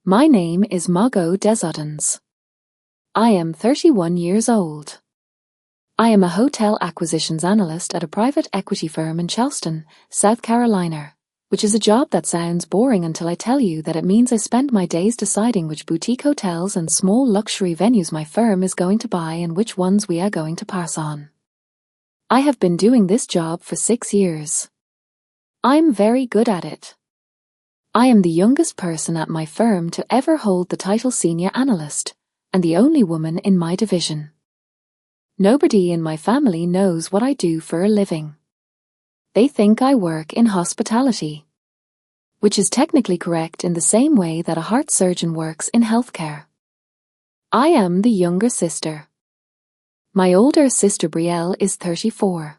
My name is Margot Desodens. I am 31 years old. I am a hotel acquisitions analyst at a private equity firm in Charleston, South Carolina, which is a job that sounds boring until I tell you that it means I spend my days deciding which boutique hotels and small luxury venues my firm is going to buy and which ones we are going to pass on. I have been doing this job for 6 years. I'm very good at it. I am the youngest person at my firm to ever hold the title senior analyst, and the only woman in my division. Nobody in my family knows what I do for a living. They think I work in hospitality, which is technically correct in the same way that a heart surgeon works in healthcare. I am the younger sister. My older sister Brielle is 34.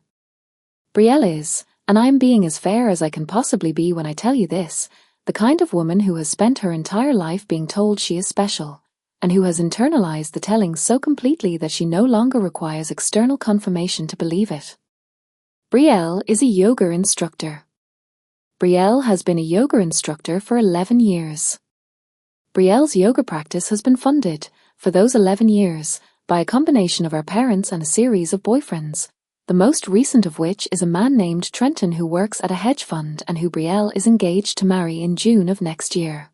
Brielle is, and I'm being as fair as I can possibly be when I tell you this, the kind of woman who has spent her entire life being told she is special, and who has internalized the telling so completely that she no longer requires external confirmation to believe it. Brielle is a yoga instructor. Brielle has been a yoga instructor for 11 years. Brielle's yoga practice has been funded, for those 11 years, by a combination of our parents and a series of boyfriends, the most recent of which is a man named Trenton who works at a hedge fund and who Brielle is engaged to marry in June of next year.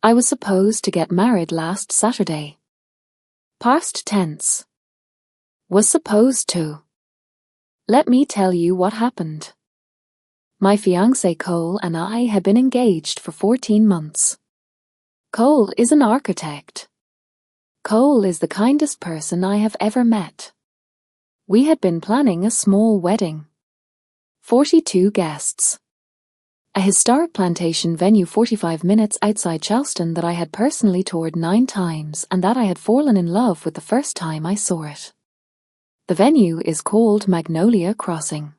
I was supposed to get married last Saturday. Past tense. Was supposed to. Let me tell you what happened. My fiancé Cole and I had been engaged for 14 months. Cole is an architect. Cole is the kindest person I have ever met. We had been planning a small wedding. 42 guests. A historic plantation venue 45 minutes outside Charleston that I had personally toured 9 times and that I had fallen in love with the first time I saw it. The venue is called Magnolia Crossing.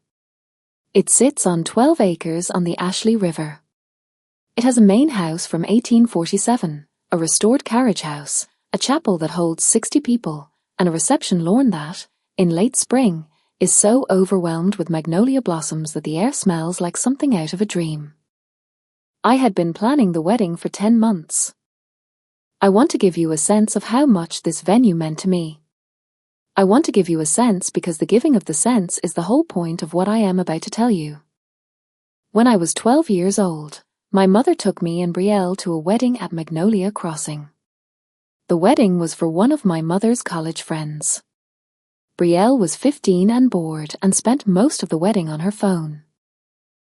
It sits on 12 acres on the Ashley River. It has a main house from 1847, a restored carriage house, a chapel that holds 60 people, and a reception lawn that, in late spring, is so overwhelmed with magnolia blossoms that the air smells like something out of a dream. I had been planning the wedding for 10 months. I want to give you a sense of how much this venue meant to me. I want to give you a sense because the giving of the sense is the whole point of what I am about to tell you. When I was 12 years old, my mother took me and Brielle to a wedding at Magnolia Crossing. The wedding was for one of my mother's college friends. Brielle was 15 and bored and spent most of the wedding on her phone.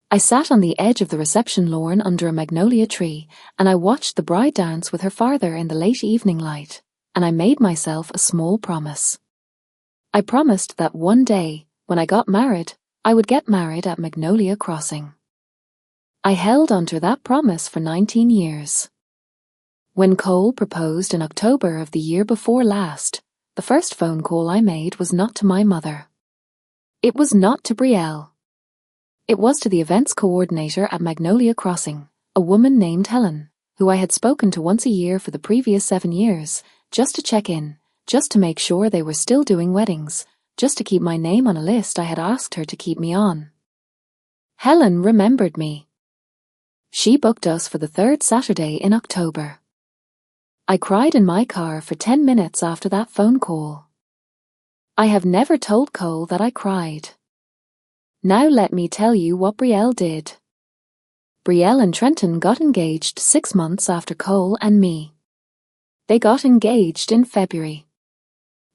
I sat on the edge of the reception lawn under a magnolia tree, and I watched the bride dance with her father in the late evening light, and I made myself a small promise. I promised that one day, when I got married, I would get married at Magnolia Crossing. I held onto that promise for 19 years. When Cole proposed in October of the year before last, the first phone call I made was not to my mother. It was not to Brielle. It was to the events coordinator at Magnolia Crossing, a woman named Helen, who I had spoken to once a year for the previous 7 years, just to check in, just to make sure they were still doing weddings, just to keep my name on a list I had asked her to keep me on. Helen remembered me. She booked us for the 3rd Saturday in October. I cried in my car for 10 minutes after that phone call. I have never told Cole that I cried. Now let me tell you what Brielle did. Brielle and Trenton got engaged 6 months after Cole and me. They got engaged in February.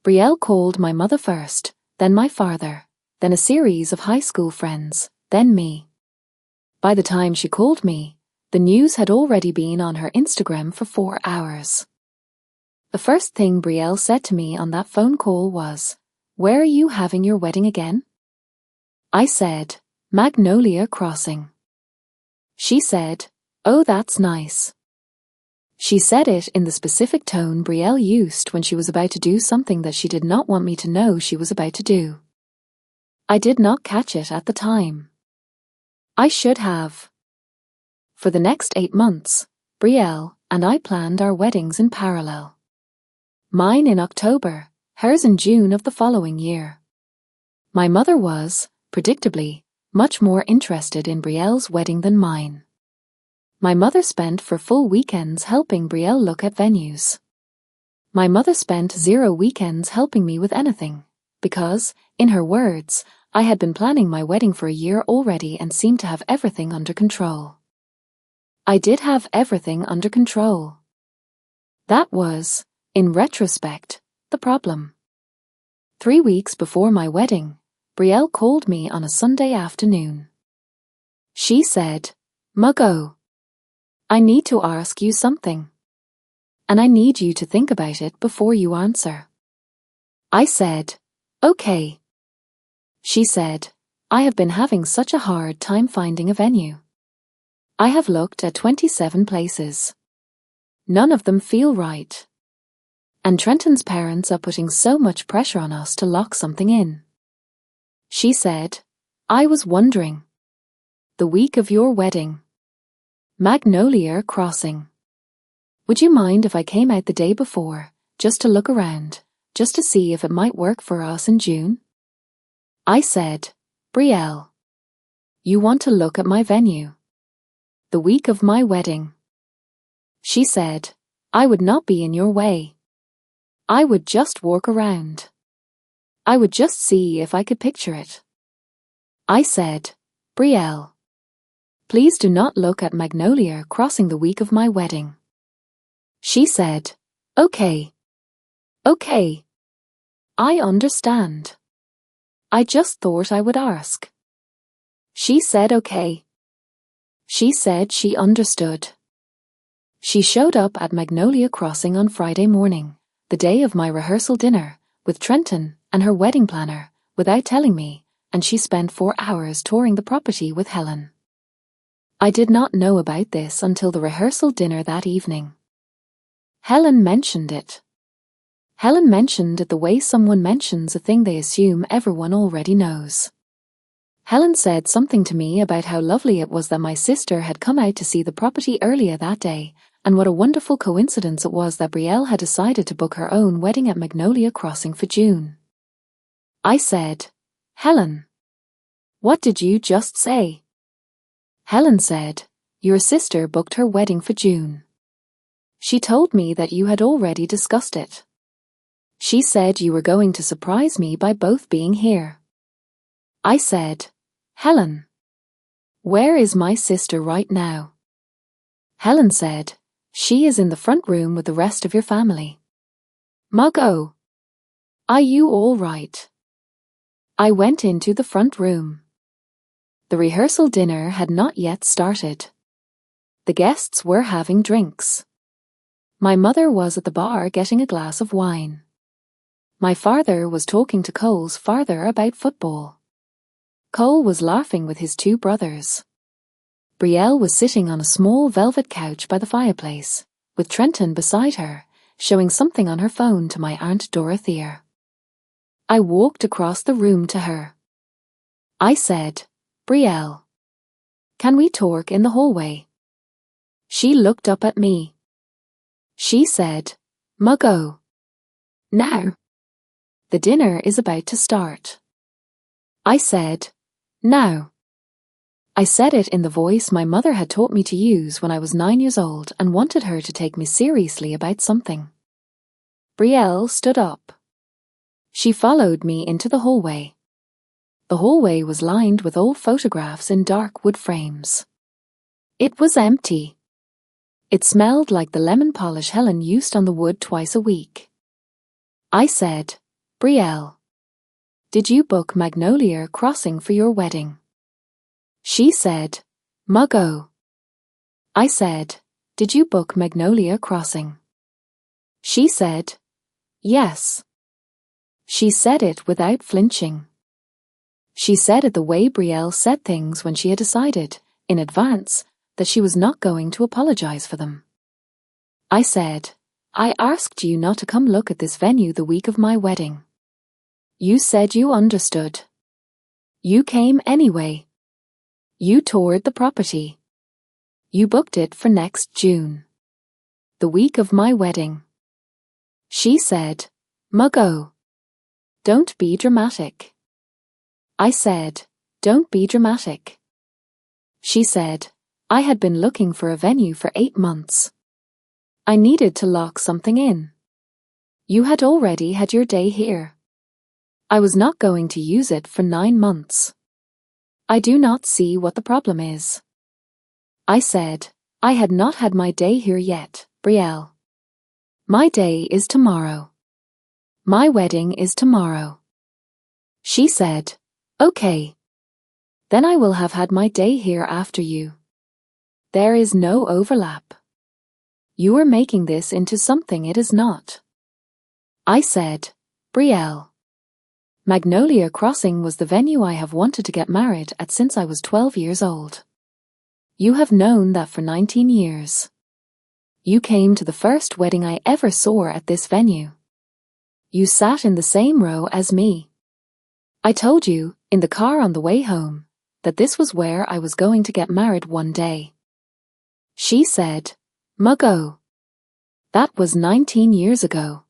Brielle called my mother first, then my father, then a series of high school friends, then me. By the time she called me, the news had already been on her Instagram for 4 hours. The first thing Brielle said to me on that phone call was, "Where are you having your wedding again?" I said, "Magnolia Crossing." She said, "Oh, that's nice." She said it in the specific tone Brielle used when she was about to do something that she did not want me to know she was about to do. I did not catch it at the time. I should have. For the next 8 months, Brielle and I planned our weddings in parallel. Mine in October, hers in June of the following year. My mother was, predictably, much more interested in Brielle's wedding than mine. My mother spent 4 full weekends helping Brielle look at venues. My mother spent 0 weekends helping me with anything, because, in her words, I had been planning my wedding for a year already and seemed to have everything under control. I did have everything under control. That was, in retrospect, the problem. 3 weeks before my wedding, Brielle called me on a Sunday afternoon. She said, "Muggo, I need to ask you something. And I need you to think about it before you answer." I said, "Okay." She said, "I have been having such a hard time finding a venue. I have looked at 27 places. None of them feel right. And Trenton's parents are putting so much pressure on us to lock something in." She said, "I was wondering. The week of your wedding. Magnolia Crossing. Would you mind if I came out the day before, just to look around, just to see if it might work for us in June?" I said, "Brielle, you want to look at my venue? The week of my wedding?" She said, "I would not be in your way. I would just walk around. I would just see if I could picture it." I said, "Brielle, please do not look at Magnolia Crossing the week of my wedding." She said, "Okay. Okay. I understand. I just thought I would ask." She said okay. She said she understood. She showed up at Magnolia Crossing on Friday morning, the day of my rehearsal dinner, with Trenton and her wedding planner, without telling me, and she spent 4 hours touring the property with Helen. I did not know about this until the rehearsal dinner that evening. Helen mentioned it. Helen mentioned it the way someone mentions a thing they assume everyone already knows. Helen said something to me about how lovely it was that my sister had come out to see the property earlier that day, and what a wonderful coincidence it was that Brielle had decided to book her own wedding at Magnolia Crossing for June. I said, "Helen, what did you just say?" Helen said, "Your sister booked her wedding for June. She told me that you had already discussed it. She said you were going to surprise me by both being here." I said, "Helen, where is my sister right now?" Helen said, "She is in the front room with the rest of your family." "Muggo, are you all right?" I went into the front room. The rehearsal dinner had not yet started. The guests were having drinks. My mother was at the bar getting a glass of wine. My father was talking to Cole's father about football. Cole was laughing with his 2 brothers. Brielle was sitting on a small velvet couch by the fireplace, with Trenton beside her, showing something on her phone to my Aunt Dorothea. I walked across the room to her. I said, "Brielle, can we talk in the hallway?" She looked up at me. She said, "Muggo, now. The dinner is about to start." I said, "Now." I said it in the voice my mother had taught me to use when I was 9 years old and wanted her to take me seriously about something. Brielle stood up. She followed me into the hallway. The hallway was lined with old photographs in dark wood frames. It was empty. It smelled like the lemon polish Helen used on the wood twice a week. I said, "Brielle, did you book Magnolia Crossing for your wedding?" She said, "Muggo." I said, "Did you book Magnolia Crossing?" She said, "Yes." She said it without flinching. She said it the way Brielle said things when she had decided, in advance, that she was not going to apologize for them. I said, "I asked you not to come look at this venue the week of my wedding. You said you understood. You came anyway. You toured the property. You booked it for next June. The week of my wedding." She said, "Muggo, don't be dramatic." I said, "Don't be dramatic." She said, I had been looking for a venue for 8 months. I needed to lock something in. You had already had your day here. I was not going to use it for 9 months. I do not see what the problem is. I said, I had not had my day here yet, Brielle. My day is tomorrow. My wedding is tomorrow. She said, okay. Then I will have had my day here after you. There is no overlap. You are making this into something it is not. I said, Brielle. Magnolia Crossing was the venue I have wanted to get married at since I was 12 years old. You have known that for 19 years. You came to the first wedding I ever saw at this venue. You sat in the same row as me. I told you, in the car on the way home, that this was where I was going to get married one day. She said, Muggo. That was 19 years ago.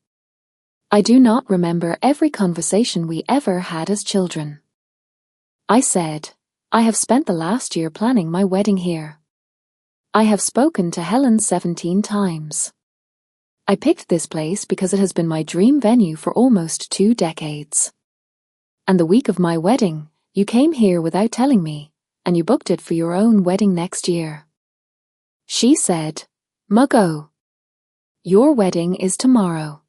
I do not remember every conversation we ever had as children. I said, I have spent the last year planning my wedding here. I have spoken to Helen 17 times. I picked this place because it has been my dream venue for almost 2 decades. And the week of my wedding, you came here without telling me, and you booked it for your own wedding next year. She said, Muggo. Your wedding is tomorrow.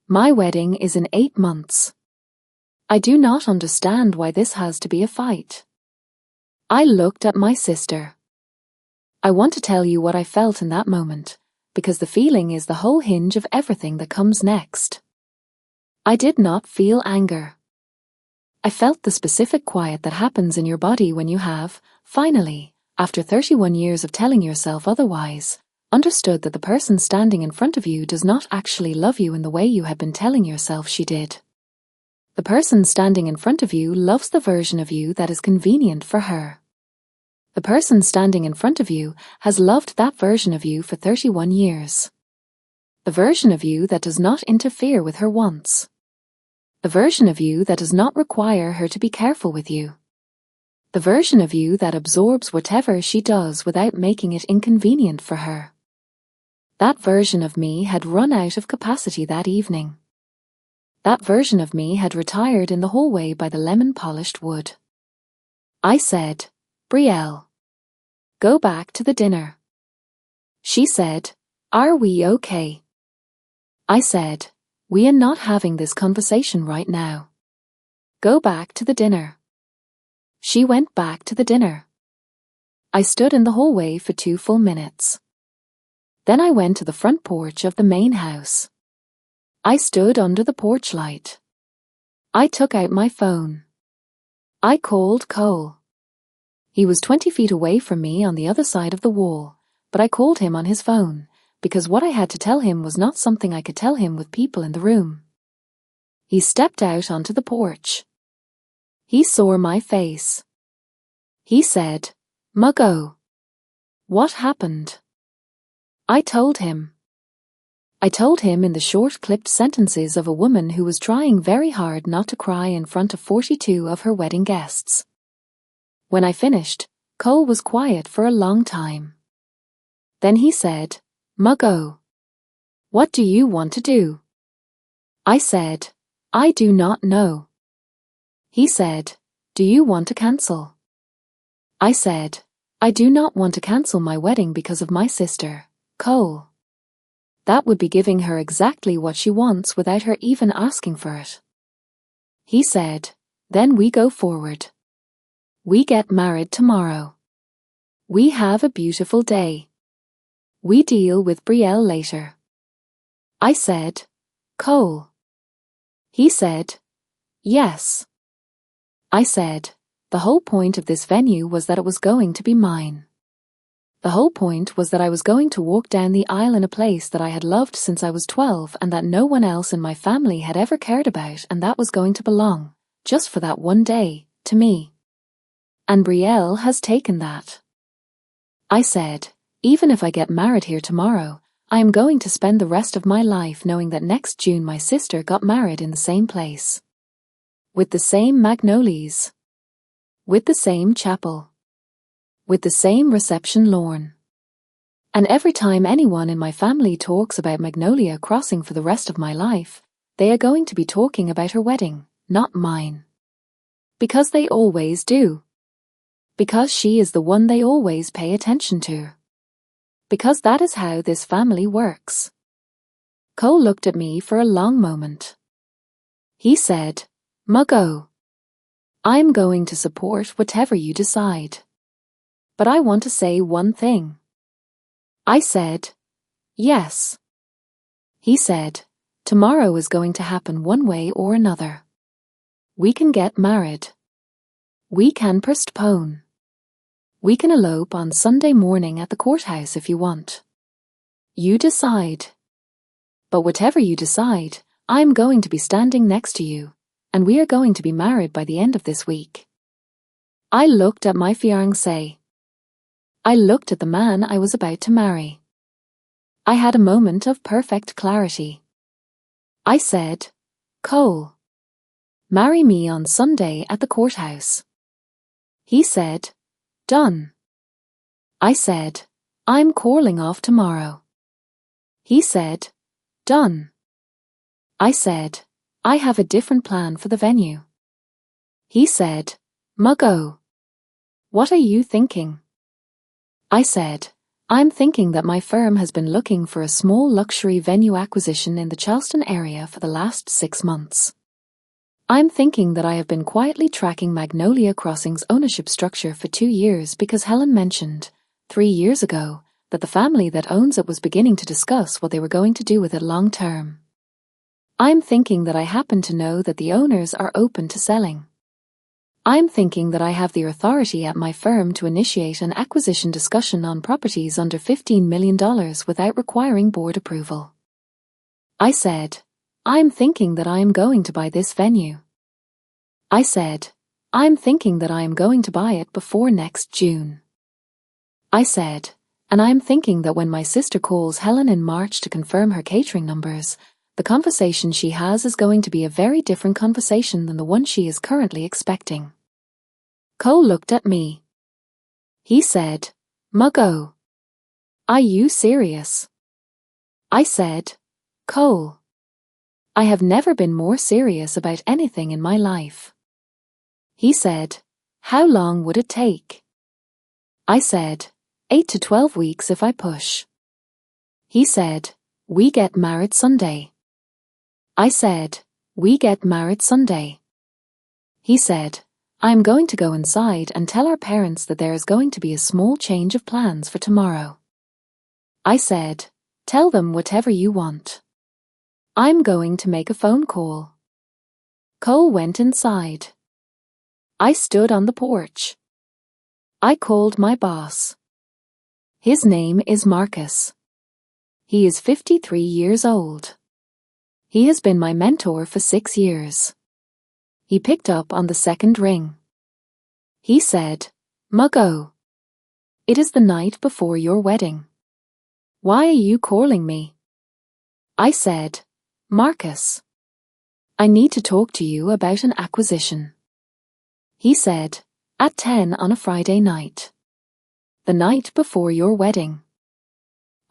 My wedding is in 8 months. I do not understand why this has to be a fight. I looked at my sister. I want to tell you what I felt in that moment, because the feeling is the whole hinge of everything that comes next. I did not feel anger. I felt the specific quiet that happens in your body when you have, finally, after 31 years of telling yourself otherwise, understood that the person standing in front of you does not actually love you in the way you had been telling yourself she did. The person standing in front of you loves the version of you that is convenient for her. The person standing in front of you has loved that version of you for 31 years. The version of you that does not interfere with her wants. The version of you that does not require her to be careful with you. The version of you that absorbs whatever she does without making it inconvenient for her. That version of me had run out of capacity that evening. That version of me had retired in the hallway by the lemon-polished wood. I said, Brielle. Go back to the dinner. She said, Are we okay? I said, We are not having this conversation right now. Go back to the dinner. She went back to the dinner. I stood in the hallway for 2 full minutes. Then I went to the front porch of the main house. I stood under the porch light. I took out my phone. I called Cole. He was 20 feet away from me on the other side of the wall, but I called him on his phone, because what I had to tell him was not something I could tell him with people in the room. He stepped out onto the porch. He saw my face. He said, Muggo. What happened? I told him. I told him in the short clipped sentences of a woman who was trying very hard not to cry in front of 42 of her wedding guests. When I finished, Cole was quiet for a long time. Then he said, Muggo. What do you want to do? I said, I do not know. He said, Do you want to cancel? I said, I do not want to cancel my wedding because of my sister, Cole. That would be giving her exactly what she wants without her even asking for it. He said, Then we go forward. We get married tomorrow. We have a beautiful day. We deal with Brielle later. I said, Cole. He said, Yes. I said, The whole point of this venue was that it was going to be mine. The whole point was that I was going to walk down the aisle in a place that I had loved since I was 12 and that no one else in my family had ever cared about, and that was going to belong, just for that one day, to me. And Brielle has taken that. I said, Even if I get married here tomorrow, I am going to spend the rest of my life knowing that next June my sister got married in the same place. With the same magnolias. With the same chapel. with the same reception lawn. And every time anyone in my family talks about Magnolia Crossing for the rest of my life, they are going to be talking about her wedding, not mine. Because they always do. Because she is the one they always pay attention to. Because that is how this family works. Cole looked at me for a long moment. He said, "Muggo, I'm going to support whatever you decide. But I want to say one thing." I said, "Yes." He said, "Tomorrow is going to happen one way or another. We can get married. We can postpone. We can elope on Sunday morning at the courthouse if you want. You decide. But whatever you decide, I'm going to be standing next to you, and we are going to be married by the end of this week." I looked at my fiancé. I looked at the man I was about to marry. I had a moment of perfect clarity. I said, "Cole, marry me on Sunday at the courthouse." He said, "Done." I said, "I'm calling off tomorrow." He said, "Done." I said, "I have a different plan for the venue." He said, "Muggo, what are you thinking?" I said, "I'm thinking that my firm has been looking for a small luxury venue acquisition in the Charleston area for the last 6 months. I'm thinking that I have been quietly tracking Magnolia Crossing's ownership structure for 2 years because Helen mentioned, 3 years ago, that the family that owns it was beginning to discuss what they were going to do with it long term. I'm thinking that I happen to know that the owners are open to selling. I'm thinking that I have the authority at my firm to initiate an acquisition discussion on properties under $15 million without requiring board approval." I said, "I'm thinking that I am going to buy this venue." I said, "I'm thinking that I am going to buy it before next June." I said, "And I am thinking that when my sister calls Helen in March to confirm her catering numbers, the conversation she has is going to be a very different conversation than the one she is currently expecting." Cole looked at me. He said, "Muggo, are you serious?" I said, "Cole, I have never been more serious about anything in my life." He said, "How long would it take?" I said, 8 to 12 weeks if I push." He said, "We get married Sunday." I said, "We get married Sunday." He said, "I'm going to go inside and tell our parents that there is going to be a small change of plans for tomorrow." I said, "Tell them whatever you want. I'm going to make a phone call." Cole went inside. I stood on the porch. I called my boss. His name is Marcus. He is 53 years old. He has been my mentor for 6 years. He picked up on the second ring. He said, "Muggo, it is the night before your wedding. Why are you calling me?" I said, "Marcus, I need to talk to you about an acquisition." He said, "At 10 on a Friday night. The night before your wedding."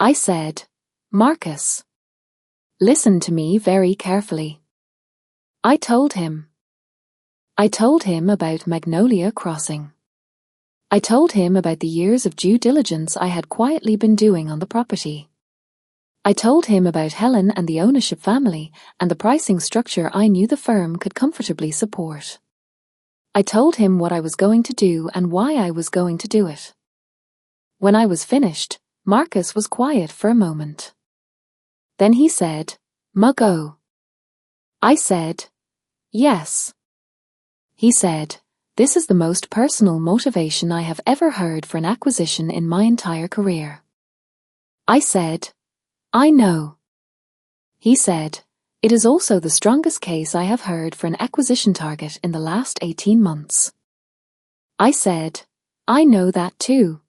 I said, "Marcus, listen to me very carefully." I told him about Magnolia Crossing. I told him about the years of due diligence I had quietly been doing on the property. I told him about Helen and the ownership family and the pricing structure I knew the firm could comfortably support. I told him what I was going to do and why I was going to do it. When I was finished, Marcus was quiet for a moment. Then he said, "Muggo." I said, "Yes." He said, "This is the most personal motivation I have ever heard for an acquisition in my entire career." I said, "I know." He said, "It is also the strongest case I have heard for an acquisition target in the last 18 months." I said, "I know that too."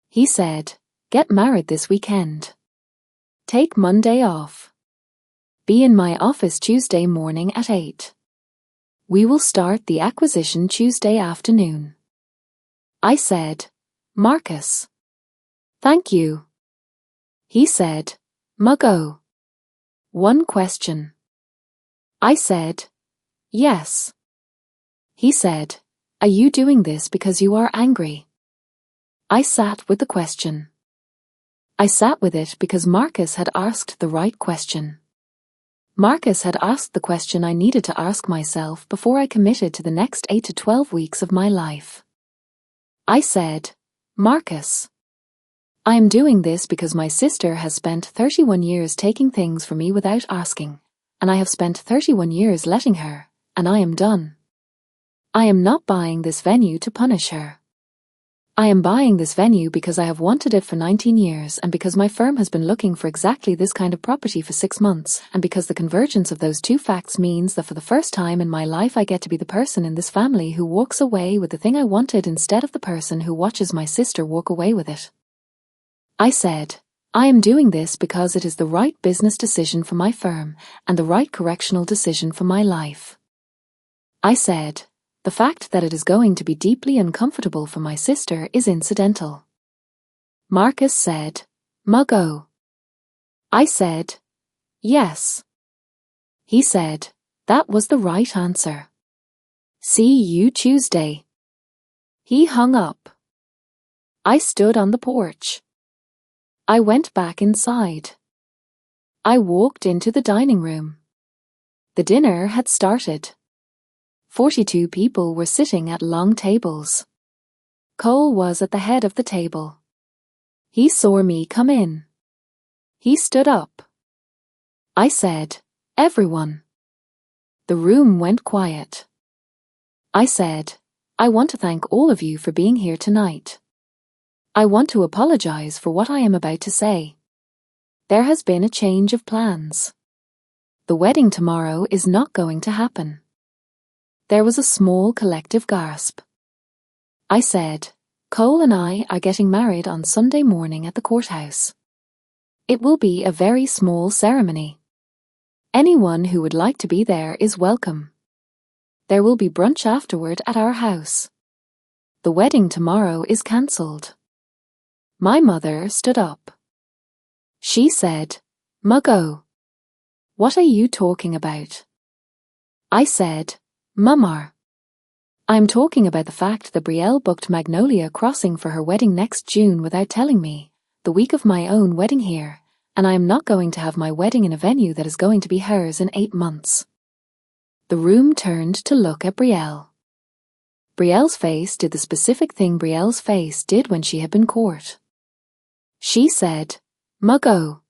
He said, "Get married this weekend. Take Monday off. Be in my office Tuesday morning at 8. We will start the acquisition Tuesday afternoon." I said, Marcus. Thank you. He said, Muggo. One question. I said, yes. He said, are you doing this because you are angry? I sat with the question. I sat with it because Marcus had asked the right question. Marcus had asked the question I needed to ask myself before I committed to the next 8 to 12 weeks of my life. I said, Marcus. I am doing this because my sister has spent 31 years taking things from me without asking, and I have spent 31 years letting her, and I am done. I am not buying this venue to punish her. I am buying this venue because I have wanted it for 19 years and because my firm has been looking for exactly this kind of property for 6 months, and because the convergence of those two facts means that for the first time in my life I get to be the person in this family who walks away with the thing I wanted instead of the person who watches my sister walk away with it. I said, I am doing this because it is the right business decision for my firm and the right correctional decision for my life. I said, the fact that it is going to be deeply uncomfortable for my sister is incidental. Marcus said, Muggo. I said, yes. He said, that was the right answer. See you Tuesday. He hung up. I stood on the porch. I went back inside. I walked into the dining room. The dinner had started. 42 people were sitting at long tables. Cole was at the head of the table. He saw me come in. He stood up. I said, everyone. The room went quiet. I said, I want to thank all of you for being here tonight. I want to apologize for what I am about to say. There has been a change of plans. The wedding tomorrow is not going to happen. There was a small collective gasp. I said, Cole and I are getting married on Sunday morning at the courthouse. It will be a very small ceremony. Anyone who would like to be there is welcome. There will be brunch afterward at our house. The wedding tomorrow is cancelled. My mother stood up. She said, Muggo. What are you talking about? I said, Mummer. I'm talking about the fact that Brielle booked Magnolia Crossing for her wedding next June without telling me, the week of my own wedding here, and I am not going to have my wedding in a venue that is going to be hers in 8 months. The room turned to look at Brielle. Brielle's face did the specific thing Brielle's face did when she had been caught. She said, Muggo.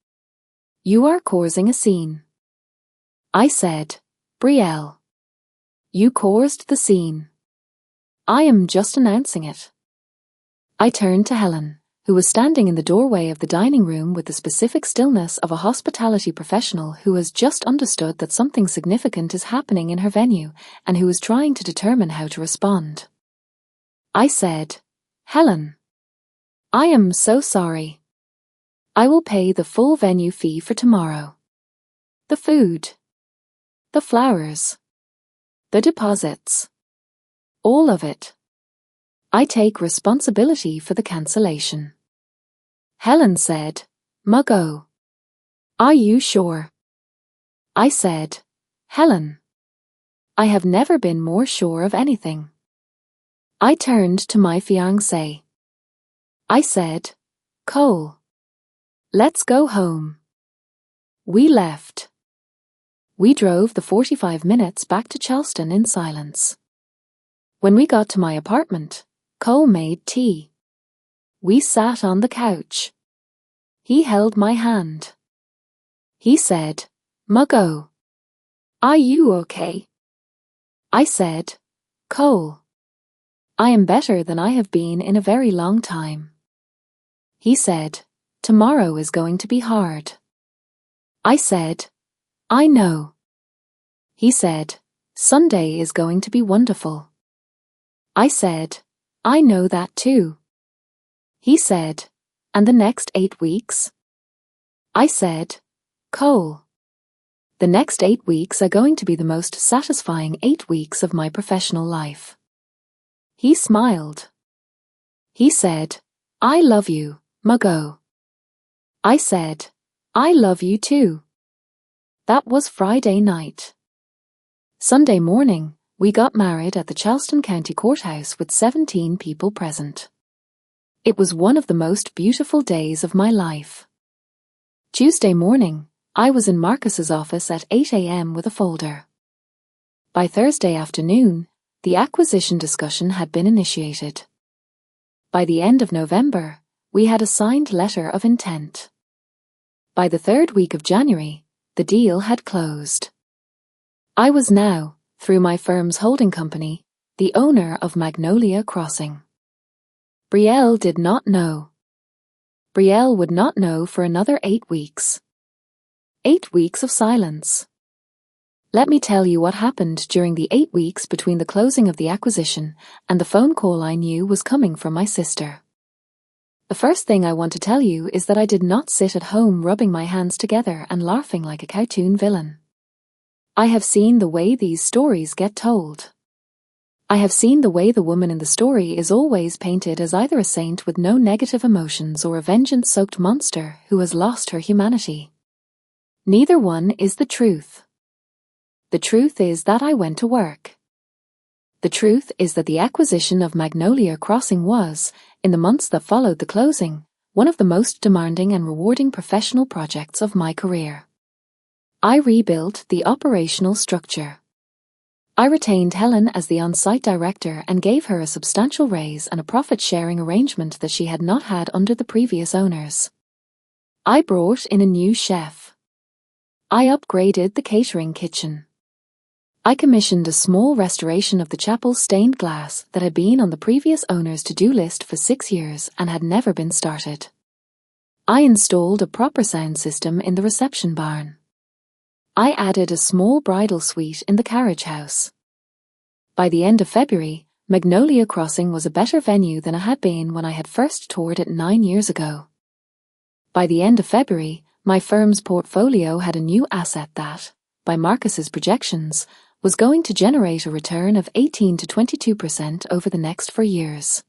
You are causing a scene. I said, Brielle. You caused the scene. I am just announcing it. I turned to Helen, who was standing in the doorway of the dining room with the specific stillness of a hospitality professional who has just understood that something significant is happening in her venue and who is trying to determine how to respond. I said, Helen. I am so sorry. I will pay the full venue fee for tomorrow. The food. The flowers. The deposits. All of it. I take responsibility for the cancellation. Helen said, Muggo. Are you sure? I said, Helen. I have never been more sure of anything. I turned to my fiancé. I said, Cole. Let's go home. We left. We drove the 45 minutes back to Charleston in silence. When we got to my apartment, Cole made tea. We sat on the couch. He held my hand. He said, Muggo. Are you okay? I said, Cole. I am better than I have been in a very long time. He said, tomorrow is going to be hard. I said, I know. He said, Sunday is going to be wonderful. I said, I know that too. He said, and the next 8 weeks? I said, Cole. The next 8 weeks are going to be the most satisfying 8 weeks of my professional life. He smiled. He said, I love you, Margot. I said, I love you too. That was Friday night. Sunday morning, we got married at the Charleston County Courthouse with 17 people present. It was one of the most beautiful days of my life. Tuesday morning, I was in Marcus's office at 8 a.m. with a folder. By Thursday afternoon, the acquisition discussion had been initiated. By the end of November, we had a signed letter of intent. By the third week of January, the deal had closed. I was now, through my firm's holding company, the owner of Magnolia Crossing. Brielle did not know. Brielle would not know for another 8 weeks. 8 weeks of silence. Let me tell you what happened during the 8 weeks between the closing of the acquisition and the phone call I knew was coming from my sister. The first thing I want to tell you is that I did not sit at home rubbing my hands together and laughing like a cartoon villain. I have seen the way these stories get told. I have seen the way the woman in the story is always painted as either a saint with no negative emotions or a vengeance-soaked monster who has lost her humanity. Neither one is the truth. The truth is that I went to work. The truth is that the acquisition of Magnolia Crossing was, in the months that followed the closing, one of the most demanding and rewarding professional projects of my career. I rebuilt the operational structure. I retained Helen as the on-site director and gave her a substantial raise and a profit-sharing arrangement that she had not had under the previous owners. I brought in a new chef. I upgraded the catering kitchen. I commissioned a small restoration of the chapel's stained glass that had been on the previous owner's to-do list for 6 years and had never been started. I installed a proper sound system in the reception barn. I added a small bridal suite in the carriage house. By the end of February, Magnolia Crossing was a better venue than it had been when I had first toured it 9 years ago. By the end of February, my firm's portfolio had a new asset that, by Marcus's projections, was going to generate a return of 18 to 22% over the next 4 years.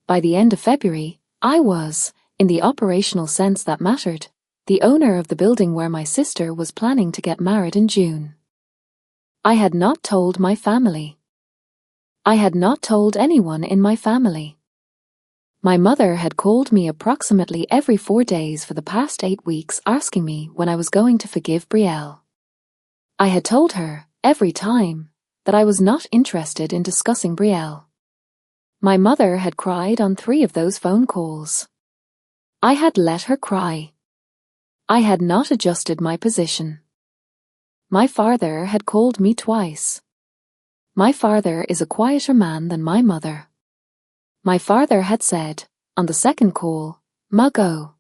By the end of February, I was, in the operational sense that mattered, the owner of the building where my sister was planning to get married in June. I had not told my family. I had not told anyone in my family. My mother had called me approximately every 4 days for the past 8 weeks asking me when I was going to forgive Brielle. I had told her, every time, that I was not interested in discussing Brielle. My mother had cried on 3 of those phone calls. I had let her cry. I had not adjusted my position. My father had called me twice. My father is a quieter man than my mother. My father had said, on the second call, Margot,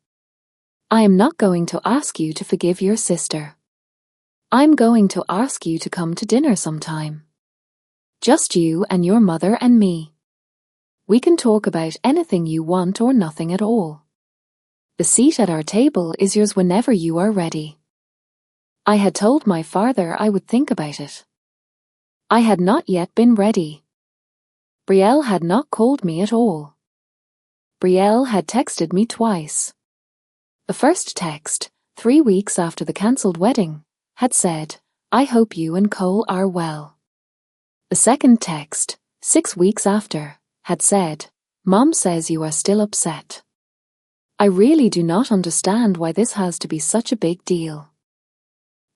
I am not going to ask you to forgive your sister. I'm going to ask you to come to dinner sometime. Just you and your mother and me. We can talk about anything you want or nothing at all. The seat at our table is yours whenever you are ready. I had told my father I would think about it. I had not yet been ready. Brielle had not called me at all. Brielle had texted me twice. The first text, 3 weeks after the cancelled wedding, had said, I hope you and Cole are well. The second text, 6 weeks after, had said, Mom says you are still upset. I really do not understand why this has to be such a big deal.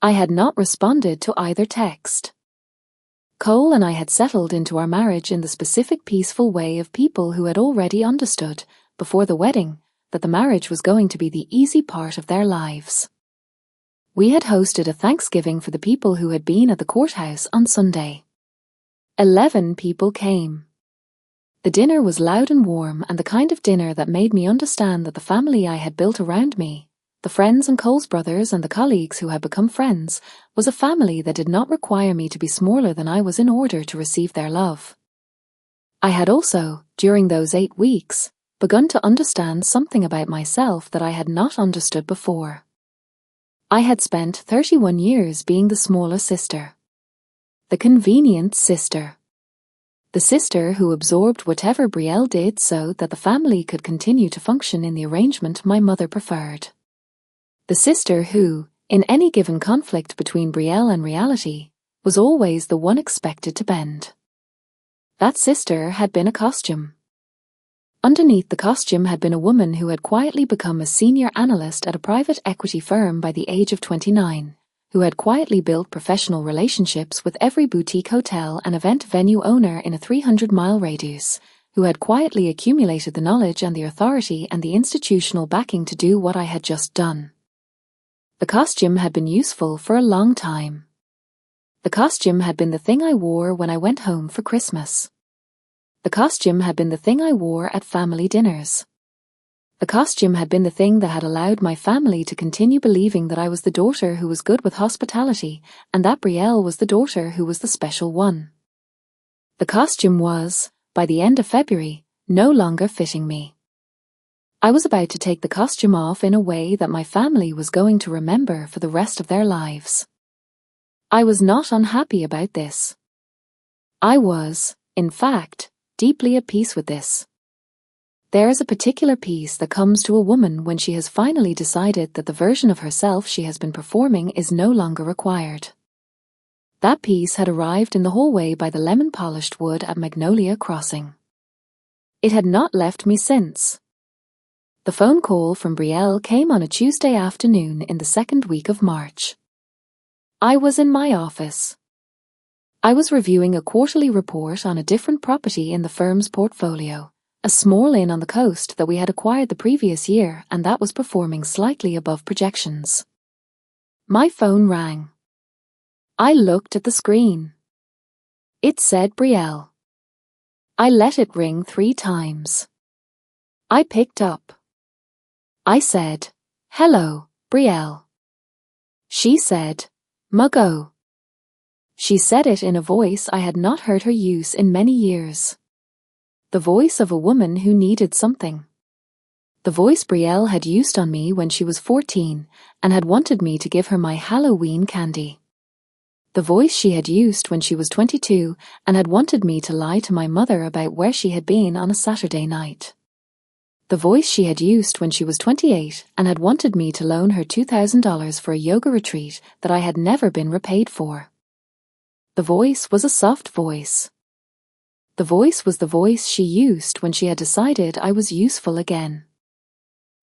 I had not responded to either text. Cole and I had settled into our marriage in the specific peaceful way of people who had already understood, before the wedding, that the marriage was going to be the easy part of their lives. We had hosted a Thanksgiving for the people who had been at the courthouse on Sunday. 11 people came. The dinner was loud and warm and the kind of dinner that made me understand that the family I had built around me, the friends and Cole's brothers and the colleagues who had become friends, was a family that did not require me to be smaller than I was in order to receive their love. I had also, during those 8 weeks, begun to understand something about myself that I had not understood before. I had spent 31 years being the smaller sister. The convenient sister. The sister who absorbed whatever Brielle did so that the family could continue to function in the arrangement my mother preferred. The sister who, in any given conflict between Brielle and reality, was always the one expected to bend. That sister had been a costume. Underneath the costume had been a woman who had quietly become a senior analyst at a private equity firm by the age of 29, who had quietly built professional relationships with every boutique hotel and event venue owner in a 300-mile radius, who had quietly accumulated the knowledge and the authority and the institutional backing to do what I had just done. The costume had been useful for a long time. The costume had been the thing I wore when I went home for Christmas. The costume had been the thing I wore at family dinners. The costume had been the thing that had allowed my family to continue believing that I was the daughter who was good with hospitality and that Brielle was the daughter who was the special one. The costume was, by the end of February, no longer fitting me. I was about to take the costume off in a way that my family was going to remember for the rest of their lives. I was not unhappy about this. I was, in fact, deeply at peace with this. There is a particular peace that comes to a woman when she has finally decided that the version of herself she has been performing is no longer required. That peace had arrived in the hallway by the lemon-polished wood at Magnolia Crossing. It had not left me since. The phone call from Brielle came on a Tuesday afternoon in the second week of March. I was in my office. I was reviewing a quarterly report on a different property in the firm's portfolio, a small inn on the coast that we had acquired the previous year and that was performing slightly above projections. My phone rang. I looked at the screen. It said Brielle. I let it ring 3 times. I picked up. I said, "Hello, Brielle." She said, "Muggo." She said it in a voice I had not heard her use in many years. The voice of a woman who needed something. The voice Brielle had used on me when she was 14 and had wanted me to give her my Halloween candy. The voice she had used when she was 22 and had wanted me to lie to my mother about where she had been on a Saturday night. The voice she had used when she was 28 and had wanted me to loan her $2,000 for a yoga retreat that I had never been repaid for. The voice was a soft voice. The voice was the voice she used when she had decided I was useful again.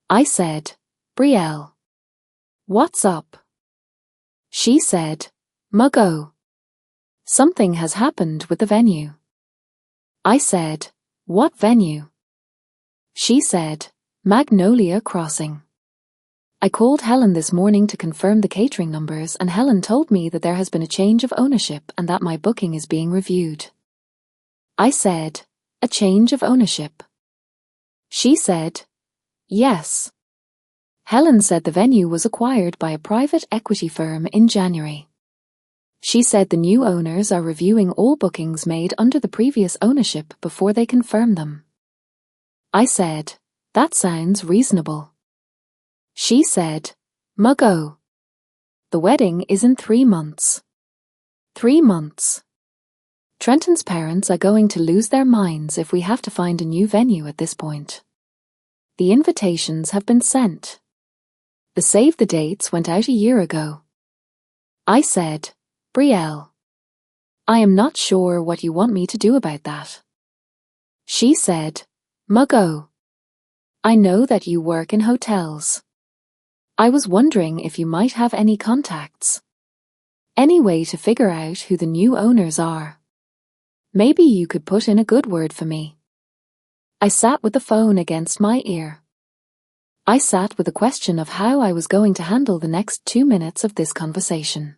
I said, "Brielle. What's up?" She said, "Muggo. Something has happened with the venue." I said, "What venue?" She said, "Magnolia Crossing." I called Helen this morning to confirm the catering numbers and Helen told me that there has been a change of ownership and that my booking is being reviewed. I said, "A change of ownership?" She said, "Yes." Helen said the venue was acquired by a private equity firm in January. She said the new owners are reviewing all bookings made under the previous ownership before they confirm them. I said, "That sounds reasonable." She said, "Muggo. The wedding is in 3 months. 3 months. Trenton's parents are going to lose their minds if we have to find a new venue at this point. The invitations have been sent. The save the dates went out a year ago." I said, "Brielle. I am not sure what you want me to do about that." She said, "Muggo. I know that you work in hotels. I was wondering if you might have any contacts. Any way to figure out who the new owners are. Maybe you could put in a good word for me." I sat with the phone against my ear. I sat with the question of how I was going to handle the next 2 minutes of this conversation.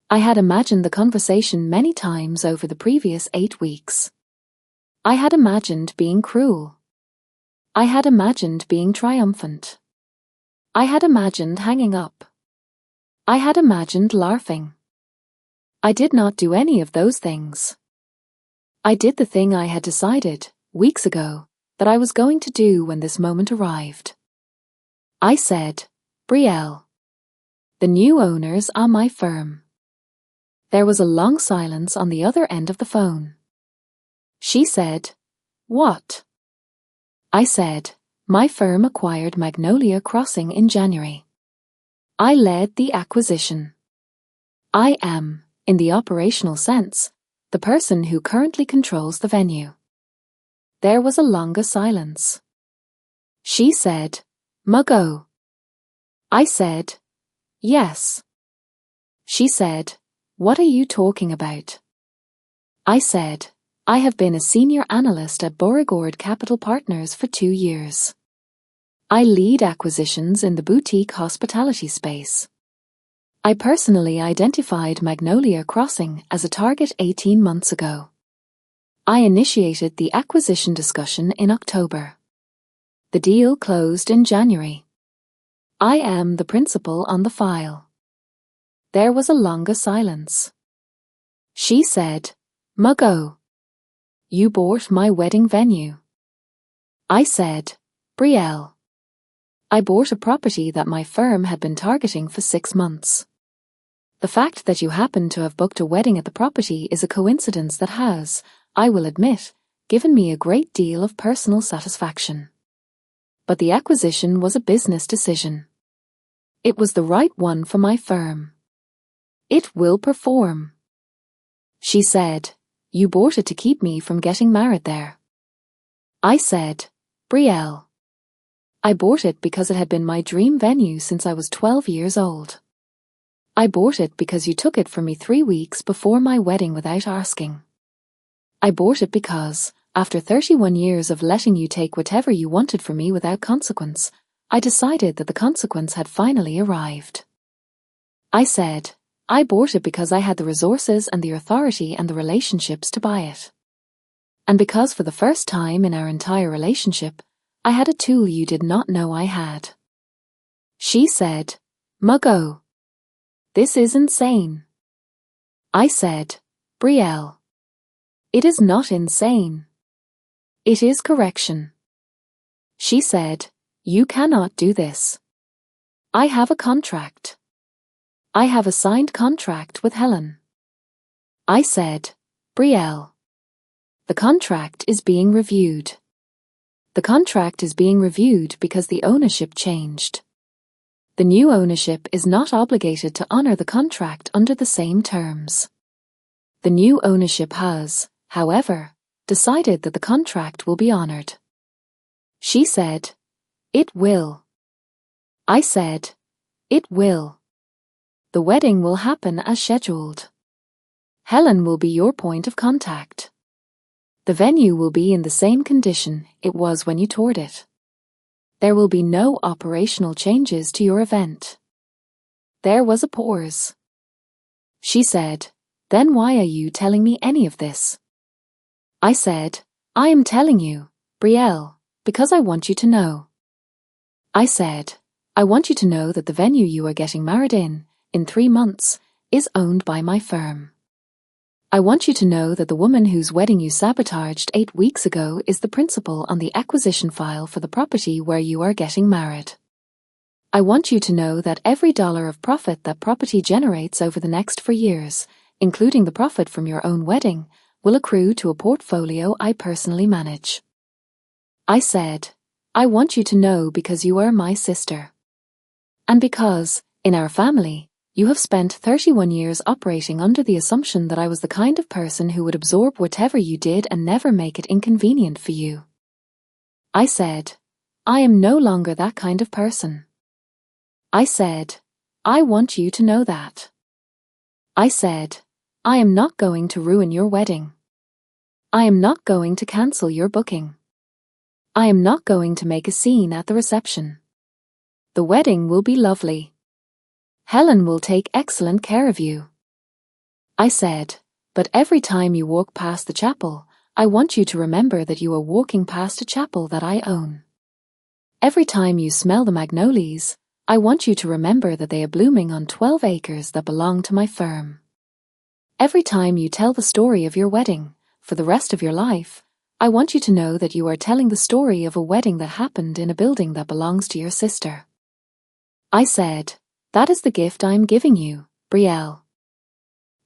I had imagined the conversation many times over the previous 8 weeks. I had imagined being cruel. I had imagined being triumphant. I had imagined hanging up. I had imagined laughing. I did not do any of those things. I did the thing I had decided, weeks ago, that I was going to do when this moment arrived. I said, "Brielle. The new owners are my firm." There was a long silence on the other end of the phone. She said, "What?" I said, "My firm acquired Magnolia Crossing in January. I led the acquisition. I am, in the operational sense, the person who currently controls the venue." There was a longer silence. She said, "Muggo." I said, "Yes." She said, "What are you talking about?" I said, "I have been a senior analyst at Beauregard Capital Partners for 2 years. I lead acquisitions in the boutique hospitality space. I personally identified Magnolia Crossing as a target 18 months ago. I initiated the acquisition discussion in October. The deal closed in January. I am the principal on the file." There was a longer silence. She said, "Muggo, you bought my wedding venue." I said, "Brielle, I bought a property that my firm had been targeting for 6 months. The fact that you happen to have booked a wedding at the property is a coincidence that has, I will admit, given me a great deal of personal satisfaction. But the acquisition was a business decision. It was the right one for my firm. It will perform." She said, "You bought it to keep me from getting married there." I said, "Brielle, I bought it because it had been my dream venue since I was 12 years old. I bought it because you took it from me 3 weeks before my wedding without asking. I bought it because, after 31 years of letting you take whatever you wanted from me without consequence, I decided that the consequence had finally arrived." I said, "I bought it because I had the resources and the authority and the relationships to buy it. And because for the first time in our entire relationship, I had a tool you did not know I had." She said, "Muggo, this is insane." I said, "Brielle, it is not insane. It is correction." She said, "You cannot do this. I have a contract. I have a signed contract with Helen." I said, "Brielle, the contract is being reviewed. The contract is being reviewed because the ownership changed. The new ownership is not obligated to honor the contract under the same terms. The new ownership has, however, decided that the contract will be honored." She said, "It will." I said, "It will. The wedding will happen as scheduled. Helen will be your point of contact. The venue will be in the same condition it was when you toured it. There will be no operational changes to your event." There was a pause. She said, "Then why are you telling me any of this?" I said, "I am telling you, Brielle, because I want you to know." I said, "I want you to know that the venue you are getting married in 3 months, is owned by my firm. I want you to know that the woman whose wedding you sabotaged 8 weeks ago is the principal on the acquisition file for the property where you are getting married. I want you to know that every dollar of profit that property generates over the next 4 years, including the profit from your own wedding, will accrue to a portfolio I personally manage." I said, "I want you to know because you are my sister. And because, in our family, you have spent 31 years operating under the assumption that I was the kind of person who would absorb whatever you did and never make it inconvenient for you." I said, "I am no longer that kind of person." I said, "I want you to know that." I said, "I am not going to ruin your wedding. I am not going to cancel your booking. I am not going to make a scene at the reception. The wedding will be lovely. Helen will take excellent care of you." I said, "But every time you walk past the chapel, I want you to remember that you are walking past a chapel that I own. Every time you smell the magnolias, I want you to remember that they are blooming on 12 acres that belong to my firm. Every time you tell the story of your wedding, for the rest of your life, I want you to know that you are telling the story of a wedding that happened in a building that belongs to your sister." I said, "That is the gift I am giving you, Brielle."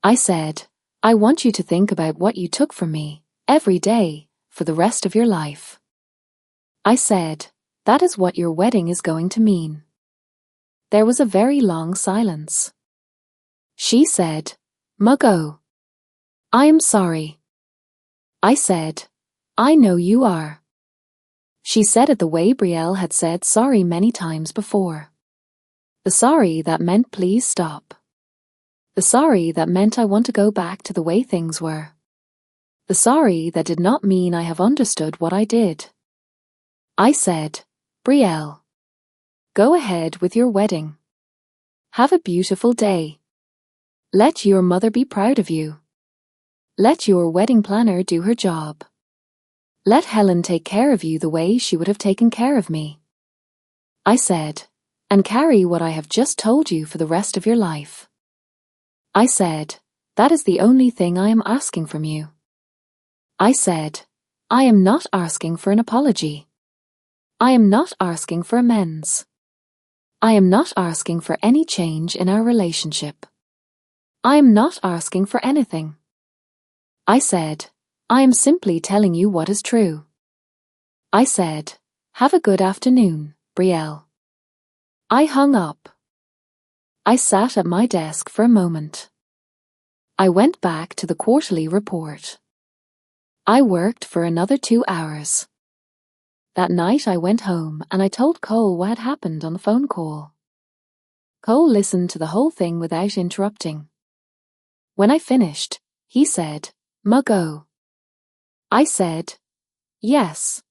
I said, "I want you to think about what you took from me, every day, for the rest of your life. I said, that is what your wedding is going to mean. There was a very long silence. She said, Muggo. I am sorry. I said, I know you are. She said it the way Brielle had said sorry many times before. The sorry that meant please stop. The sorry that meant I want to go back to the way things were. The sorry that did not mean I have understood what I did. I said, Brielle, go ahead with your wedding. Have a beautiful day. Let your mother be proud of you. Let your wedding planner do her job. Let Helen take care of you the way she would have taken care of me. I said, and carry what I have just told you for the rest of your life. I said, that is the only thing I am asking from you. I said, I am not asking for an apology. I am not asking for amends. I am not asking for any change in our relationship. I am not asking for anything. I said, I am simply telling you what is true. I said, have a good afternoon, Brielle. I hung up. I sat at my desk for a moment. I went back to the quarterly report. I worked for another 2 hours. That night I went home and I told Cole what had happened on the phone call. Cole listened to the whole thing without interrupting. When I finished, he said, Muggo. I said, yes.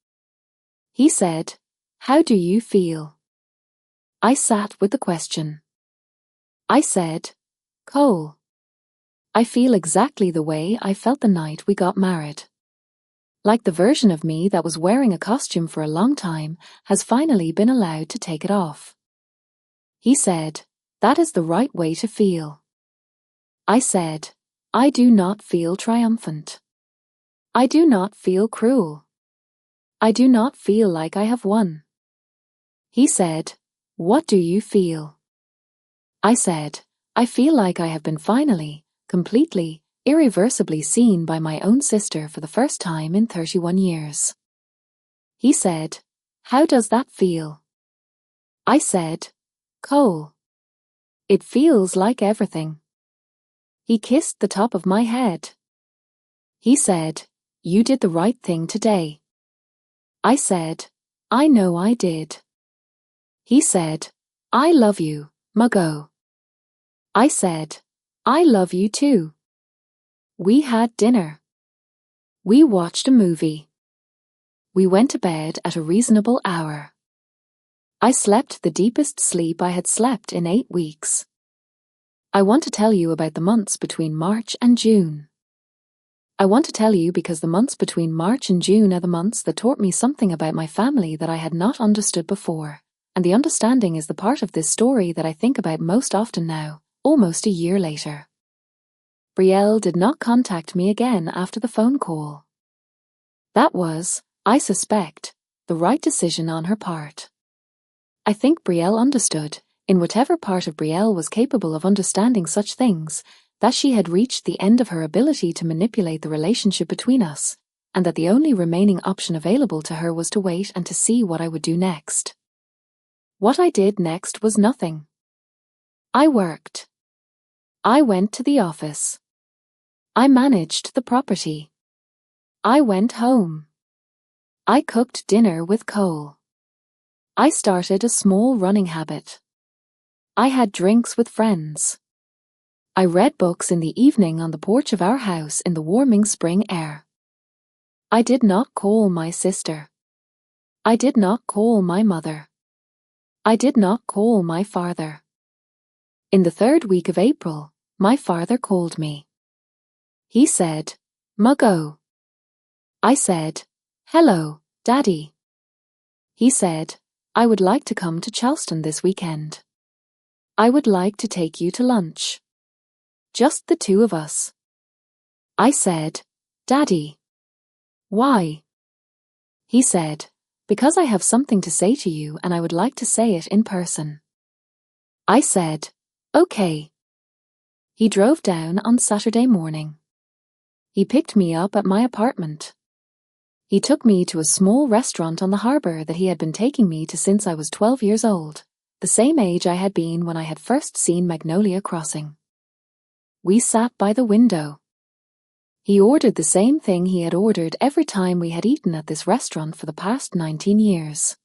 He said, how do you feel? I sat with the question. I said, Cole. I feel exactly the way I felt the night we got married. Like the version of me that was wearing a costume for a long time has finally been allowed to take it off. He said, that is the right way to feel. I said, I do not feel triumphant. I do not feel cruel. I do not feel like I have won. He said, what do you feel? I said, I feel like I have been finally, completely, irreversibly seen by my own sister for the first time in 31 years. He said, how does that feel? I said, Cole. It feels like everything. He kissed the top of my head. He said, you did the right thing today. I said, I know I did. He said, I love you, Muggo. I said, I love you too. We had dinner. We watched a movie. We went to bed at a reasonable hour. I slept the deepest sleep I had slept in 8 weeks. I want to tell you about the months between March and June. I want to tell you because the months between March and June are the months that taught me something about my family that I had not understood before, and the understanding is the part of this story that I think about most often now, almost a year later. Brielle did not contact me again after the phone call. That was, I suspect, the right decision on her part. I think Brielle understood, in whatever part of Brielle was capable of understanding such things, that she had reached the end of her ability to manipulate the relationship between us, and that the only remaining option available to her was to wait and to see what I would do next. What I did next was nothing. I worked. I went to the office. I managed the property. I went home. I cooked dinner with Cole. I started a small running habit. I had drinks with friends. I read books in the evening on the porch of our house in the warming spring air. I did not call my sister. I did not call my mother. I did not call my father. In the 3rd week of April, my father called me. He said, Muggo. I said, hello, Daddy. He said, I would like to come to Charleston this weekend. I would like to take you to lunch. Just the 2 of us. I said, Daddy. Why? He said, because I have something to say to you and I would like to say it in person. I said, okay. He drove down on Saturday morning. He picked me up at my apartment. He took me to a small restaurant on the harbour that he had been taking me to since I was 12 years old, the same age I had been when I had first seen Magnolia Crossing. We sat by the window. He ordered the same thing he had ordered every time we had eaten at this restaurant for the past 19 years.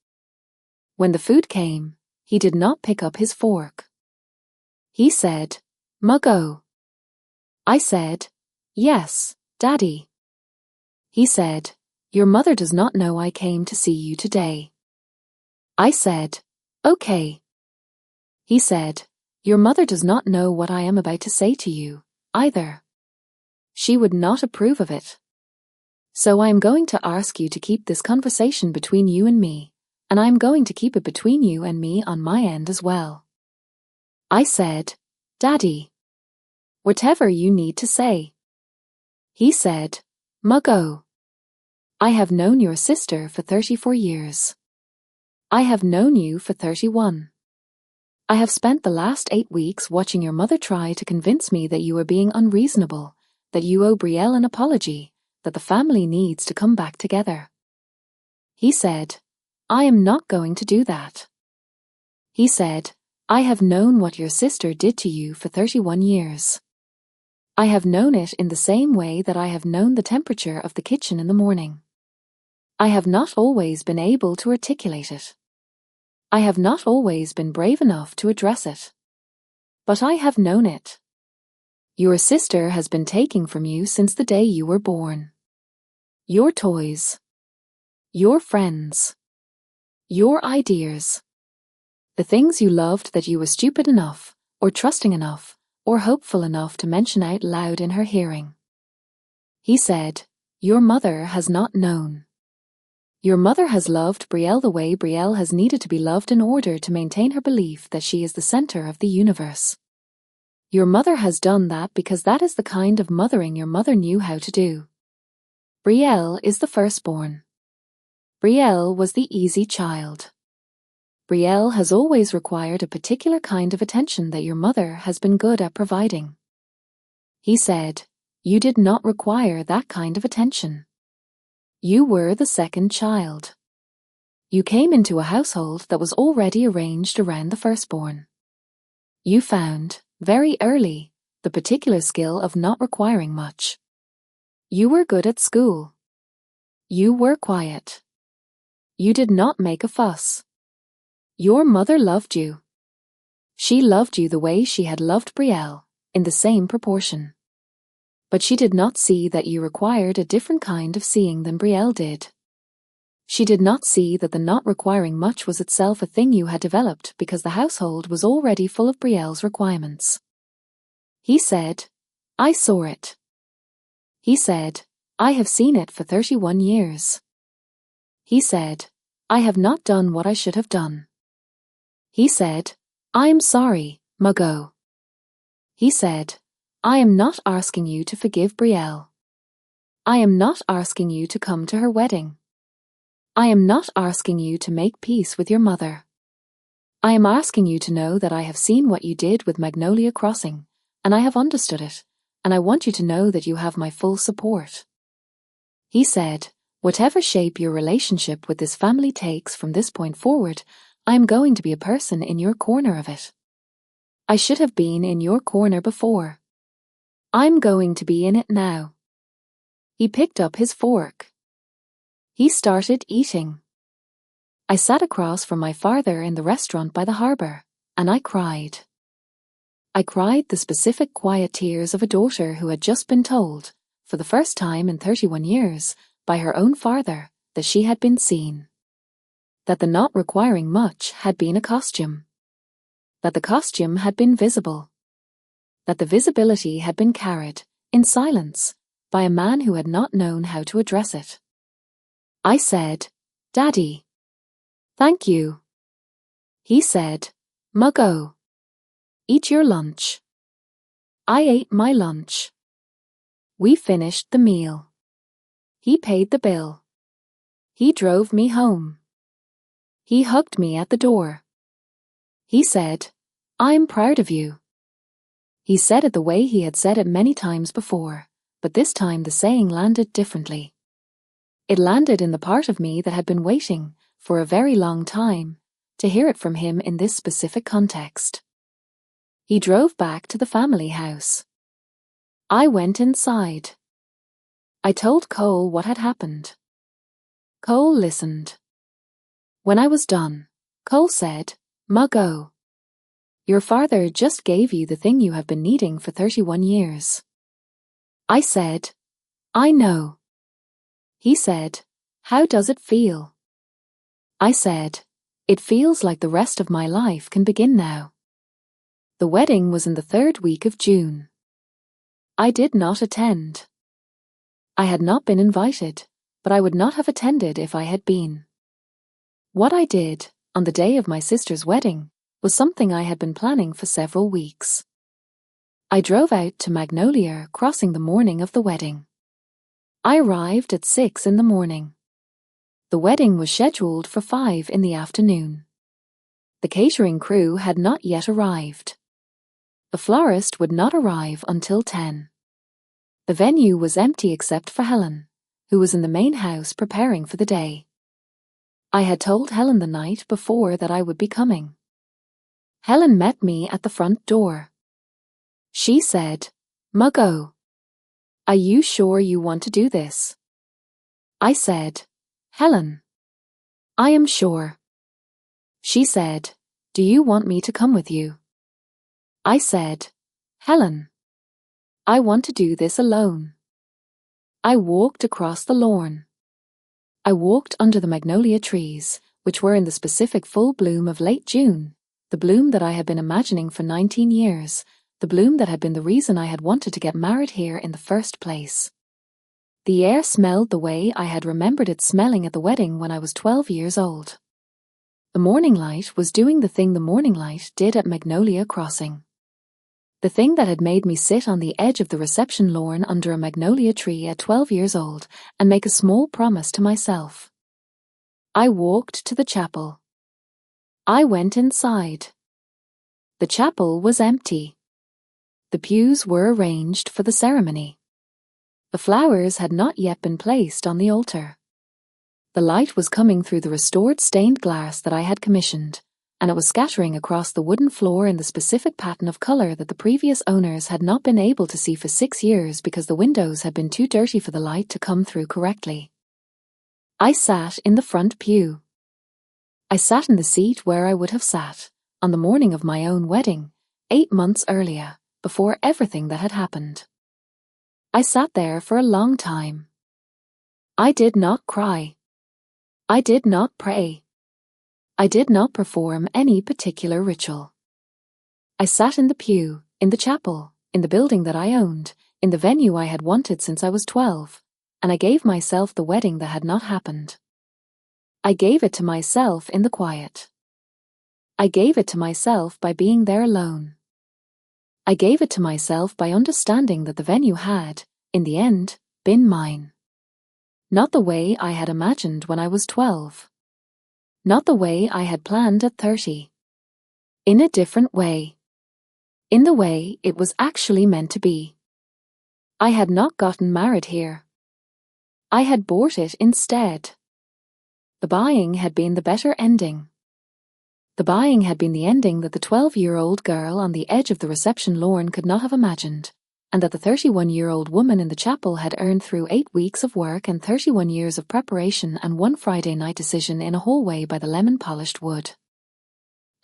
When the food came, he did not pick up his fork. He said, "Muggo." I said, "Yes, Daddy." He said, "Your mother does not know I came to see you today." I said, "Okay." He said, "Your mother does not know what I am about to say to you, either. She would not approve of it. So I am going to ask you to keep this conversation between you and me, and I am going to keep it between you and me on my end as well." I said, "Daddy, whatever you need to say." He said, "Muggo, I have known your sister for 34 years. I have known you for 31. I have spent the last 8 weeks watching your mother try to convince me that you are being unreasonable, that you owe Brielle an apology, that the family needs to come back together." He said, "I am not going to do that." He said, "I have known what your sister did to you for 31 years. I have known it in the same way that I have known the temperature of the kitchen in the morning. I have not always been able to articulate it. I have not always been brave enough to address it. But I have known it. Your sister has been taking from you since the day you were born. Your toys. Your friends. Your ideas. The things you loved that you were stupid enough, or trusting enough, or hopeful enough to mention out loud in her hearing." He said, "Your mother has not known. Your mother has loved Brielle the way Brielle has needed to be loved in order to maintain her belief that she is the center of the universe. Your mother has done that because that is the kind of mothering your mother knew how to do. Brielle is the firstborn. Brielle was the easy child. Brielle has always required a particular kind of attention that your mother has been good at providing." He said, "You did not require that kind of attention. You were the second child. You came into a household that was already arranged around the firstborn. You found, very early, the particular skill of not requiring much. You were good at school. You were quiet. You did not make a fuss. Your mother loved you. She loved you the way she had loved Brielle, in the same proportion. But she did not see that you required a different kind of seeing than Brielle did. She did not see that the not requiring much was itself a thing you had developed because the household was already full of Brielle's requirements." He said, "I saw it." He said, "I have seen it for 31 years. He said, "I have not done what I should have done." He said, "I am sorry, Muggo." He said, "I am not asking you to forgive Brielle. I am not asking you to come to her wedding. I am not asking you to make peace with your mother. I am asking you to know that I have seen what you did with Magnolia Crossing, and I have understood it, and I want you to know that you have my full support." He said, "Whatever shape your relationship with this family takes from this point forward, I am going to be a person in your corner of it. I should have been in your corner before. I'm going to be in it now." He picked up his fork. He started eating. I sat across from my father in the restaurant by the harbour, and I cried. I cried the specific quiet tears of a daughter who had just been told, for the first time in 31 years, by her own father, that she had been seen. That the not requiring much had been a costume. That the costume had been visible. That the visibility had been carried, in silence, by a man who had not known how to address it. I said, "Daddy. Thank you." He said, "Muggo. Eat your lunch." I ate my lunch. We finished the meal. He paid the bill. He drove me home. He hugged me at the door. He said, "I'm proud of you." He said it the way he had said it many times before, but this time the saying landed differently. It landed in the part of me that had been waiting, for a very long time, to hear it from him in this specific context. He drove back to the family house. I went inside. I told Cole what had happened. Cole listened. When I was done, Cole said, "Muggo, your father just gave you the thing you have been needing for 31 years. I said, "I know." He said, "How does it feel?" I said, "It feels like the rest of my life can begin now." The wedding was in the 3rd week of June. I did not attend. I had not been invited, but I would not have attended if I had been. What I did, on the day of my sister's wedding, was something I had been planning for several weeks. I drove out to Magnolia Crossing the morning of the wedding. I arrived at 6 in the morning. The wedding was scheduled for 5 in the afternoon. The catering crew had not yet arrived. The florist would not arrive until 10. The venue was empty except for Helen, who was in the main house preparing for the day. I had told Helen the night before that I would be coming. Helen met me at the front door. She said, "Muggo, are you sure you want to do this?" I said, "Helen, I am sure." She said, "Do you want me to come with you?" I said, "Helen, I want to do this alone." I walked across the lawn. I walked under the magnolia trees, which were in the specific full bloom of late June, the bloom that I had been imagining for 19 years, the bloom that had been the reason I had wanted to get married here in the first place. The air smelled the way I had remembered it smelling at the wedding when I was 12 years old. The morning light was doing the thing the morning light did at Magnolia Crossing. The thing that had made me sit on the edge of the reception lawn under a magnolia tree at 12 years old and make a small promise to myself. I walked to the chapel. I went inside. The chapel was empty. The pews were arranged for the ceremony. The flowers had not yet been placed on the altar. The light was coming through the restored stained glass that I had commissioned, and it was scattering across the wooden floor in the specific pattern of color that the previous owners had not been able to see for 6 years because the windows had been too dirty for the light to come through correctly. I sat in the front pew. I sat in the seat where I would have sat, on the morning of my own wedding, 8 months earlier, before everything that had happened. I sat there for a long time. I did not cry. I did not pray. I did not perform any particular ritual. I sat in the pew, in the chapel, in the building that I owned, in the venue I had wanted since I was 12, and I gave myself the wedding that had not happened. I gave it to myself in the quiet. I gave it to myself by being there alone. I gave it to myself by understanding that the venue had, in the end, been mine. Not the way I had imagined when I was 12. Not the way I had planned at 30. In a different way. In the way it was actually meant to be. I had not gotten married here. I had bought it instead. The buying had been the better ending. The buying had been the ending that the 12-year-old girl on the edge of the reception lawn could not have imagined, and that the 31-year-old woman in the chapel had earned through 8 weeks of work and 31 years of preparation and one Friday night decision in a hallway by the lemon-polished wood.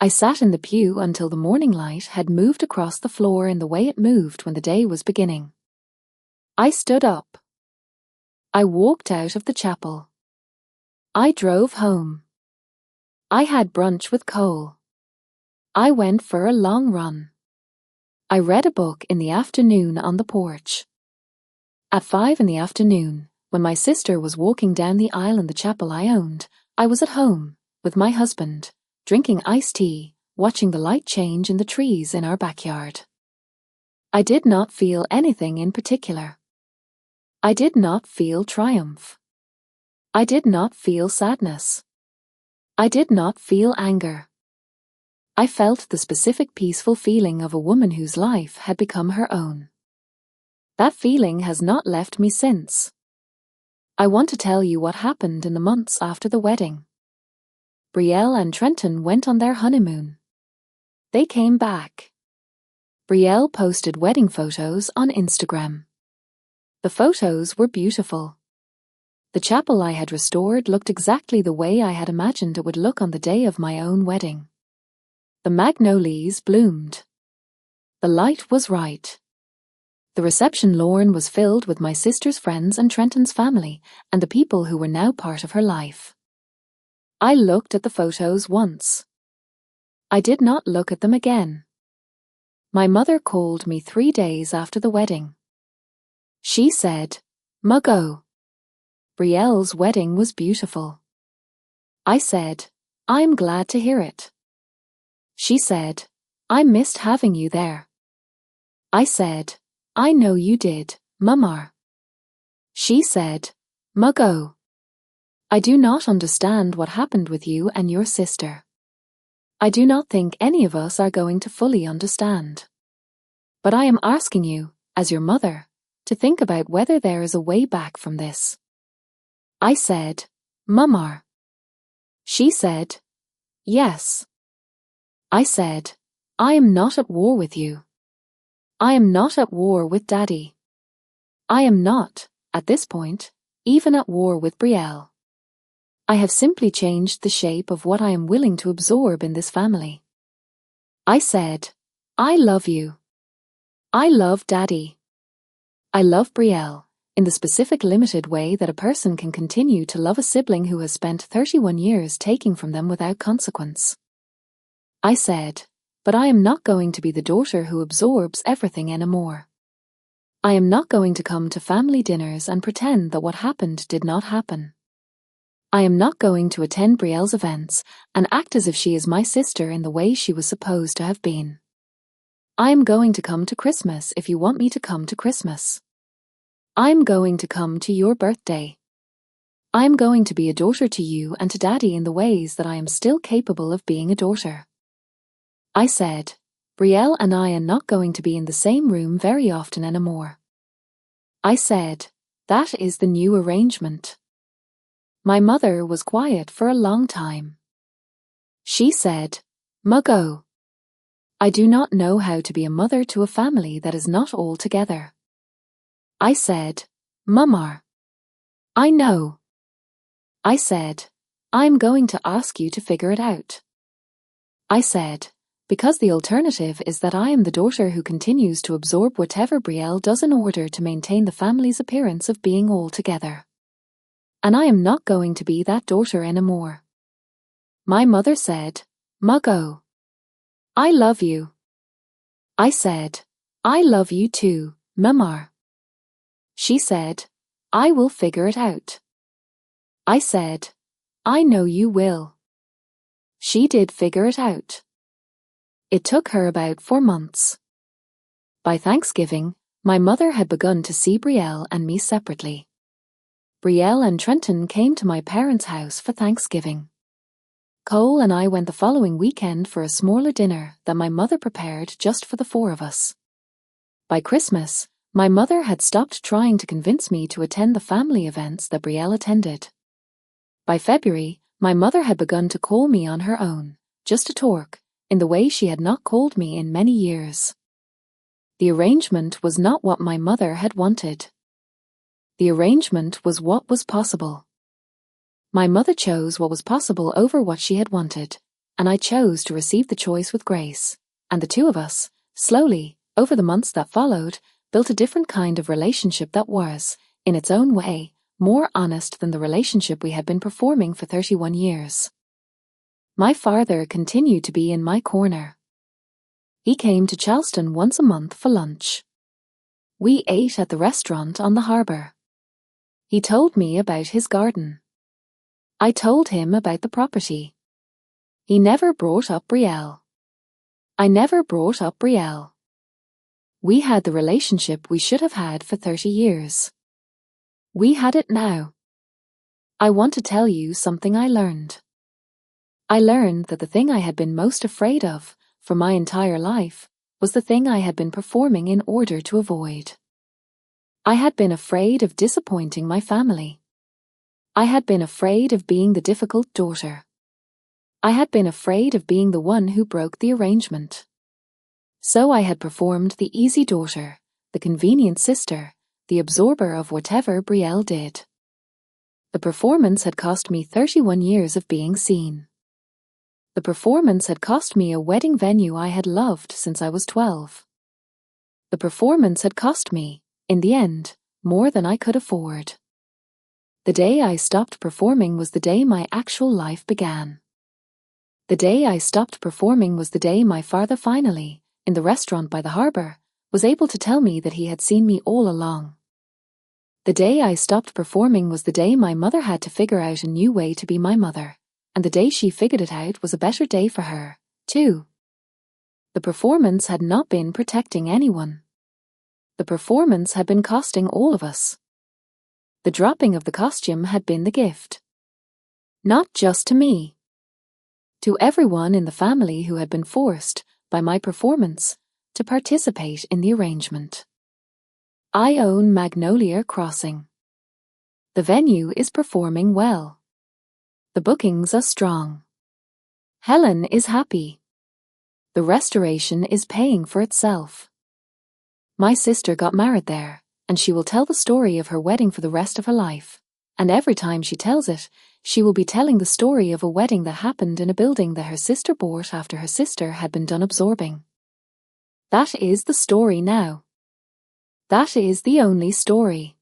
I sat in the pew until the morning light had moved across the floor in the way it moved when the day was beginning. I stood up. I walked out of the chapel. I drove home. I had brunch with Cole. I went for a long run. I read a book in the afternoon on the porch. At 5 in the afternoon, when my sister was walking down the aisle in the chapel I owned, I was at home, with my husband, drinking iced tea, watching the light change in the trees in our backyard. I did not feel anything in particular. I did not feel triumph. I did not feel sadness. I did not feel anger. I felt the specific peaceful feeling of a woman whose life had become her own. That feeling has not left me since. I want to tell you what happened in the months after the wedding. Brielle and Trenton went on their honeymoon. They came back. Brielle posted wedding photos on Instagram. The photos were beautiful. The chapel I had restored looked exactly the way I had imagined it would look on the day of my own wedding. The magnolias bloomed. The light was right. The reception lawn was filled with my sister's friends and Trenton's family and the people who were now part of her life. I looked at the photos once. I did not look at them again. My mother called me 3 days after the wedding. She said, "Muggo, Brielle's wedding was beautiful." I said, "I'm glad to hear it." She said, "I missed having you there." I said, "I know you did, Mumar." She said, "Muggo, I do not understand what happened with you and your sister. I do not think any of us are going to fully understand. But I am asking you, as your mother, to think about whether there is a way back from this." I said, "Mumar." She said, "Yes." I said, "I am not at war with you. I am not at war with Daddy. I am not, at this point, even at war with Brielle. I have simply changed the shape of what I am willing to absorb in this family." I said, "I love you. I love Daddy. I love Brielle, in the specific limited way that a person can continue to love a sibling who has spent 31 years taking from them without consequence." I said, "But I am not going to be the daughter who absorbs everything anymore. I am not going to come to family dinners and pretend that what happened did not happen. I am not going to attend Brielle's events and act as if she is my sister in the way she was supposed to have been. I am going to come to Christmas if you want me to come to Christmas. I'm going to come to your birthday. I'm going to be a daughter to you and to Daddy in the ways that I am still capable of being a daughter." I said, "Brielle and I are not going to be in the same room very often anymore." I said, "That is the new arrangement." My mother was quiet for a long time. She said, "Muggo, I do not know how to be a mother to a family that is not all together." I said, "Mumar, I know." I said, "I'm going to ask you to figure it out." I said, "Because the alternative is that I am the daughter who continues to absorb whatever Brielle does in order to maintain the family's appearance of being all together. And I am not going to be that daughter anymore." My mother said, "Muggo, I love you." I said, "I love you too, Mumar." She said, "I will figure it out." I said, "I know you will." She did figure it out. It took her about 4 months. By Thanksgiving, my mother had begun to see Brielle and me separately. Brielle and Trenton came to my parents' house for Thanksgiving. Cole and I went the following weekend for a smaller dinner that my mother prepared just for the 4 of us. By Christmas, my mother had stopped trying to convince me to attend the family events that Brielle attended. By February, my mother had begun to call me on her own, just to talk, in the way she had not called me in many years. The arrangement was not what my mother had wanted. The arrangement was what was possible. My mother chose what was possible over what she had wanted, and I chose to receive the choice with grace, and the 2 of us, slowly, over the months that followed, built a different kind of relationship that was, in its own way, more honest than the relationship we had been performing for 31 years. My father continued to be in my corner. He came to Charleston once a month for lunch. We ate at the restaurant on the harbour. He told me about his garden. I told him about the property. He never brought up Brielle. I never brought up Brielle. We had the relationship we should have had for 30 years. We had it now. I want to tell you something I learned. I learned that the thing I had been most afraid of, for my entire life, was the thing I had been performing in order to avoid. I had been afraid of disappointing my family. I had been afraid of being the difficult daughter. I had been afraid of being the one who broke the arrangement. So I had performed the easy daughter, the convenient sister, the absorber of whatever Brielle did. The performance had cost me 31 years of being seen. The performance had cost me a wedding venue I had loved since I was 12. The performance had cost me, in the end, more than I could afford. The day I stopped performing was the day my actual life began. The day I stopped performing was the day my father finally, in the restaurant by the harbour, was able to tell me that he had seen me all along. The day I stopped performing was the day my mother had to figure out a new way to be my mother, and the day she figured it out was a better day for her, too. The performance had not been protecting anyone. The performance had been costing all of us. The dropping of the costume had been the gift. Not just to me. To everyone in the family who had been forced, by my performance, to participate in the arrangement. I own Magnolia Crossing. The venue is performing well. The bookings are strong. Helen is happy. The restoration is paying for itself. My sister got married there, and she will tell the story of her wedding for the rest of her life, and every time she tells it, she will be telling the story of a wedding that happened in a building that her sister bought after her sister had been done absorbing. That is the story now. That is the only story.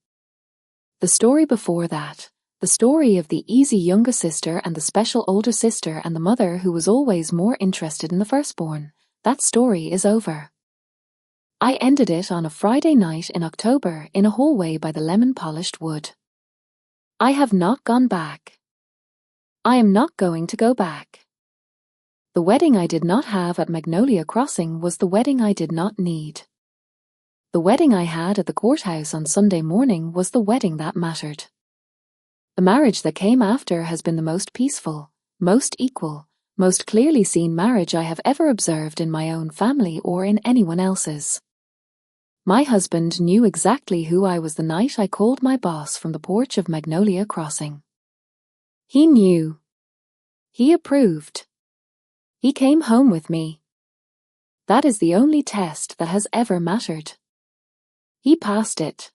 The story before that, the story of the easy younger sister and the special older sister and the mother who was always more interested in the firstborn, that story is over. I ended it on a Friday night in October in a hallway by the lemon-polished wood. I have not gone back. I am not going to go back. The wedding I did not have at Magnolia Crossing was the wedding I did not need. The wedding I had at the courthouse on Sunday morning was the wedding that mattered. The marriage that came after has been the most peaceful, most equal, most clearly seen marriage I have ever observed in my own family or in anyone else's. My husband knew exactly who I was the night I called my boss from the porch of Magnolia Crossing. He knew. He approved. He came home with me. That is the only test that has ever mattered. He passed it.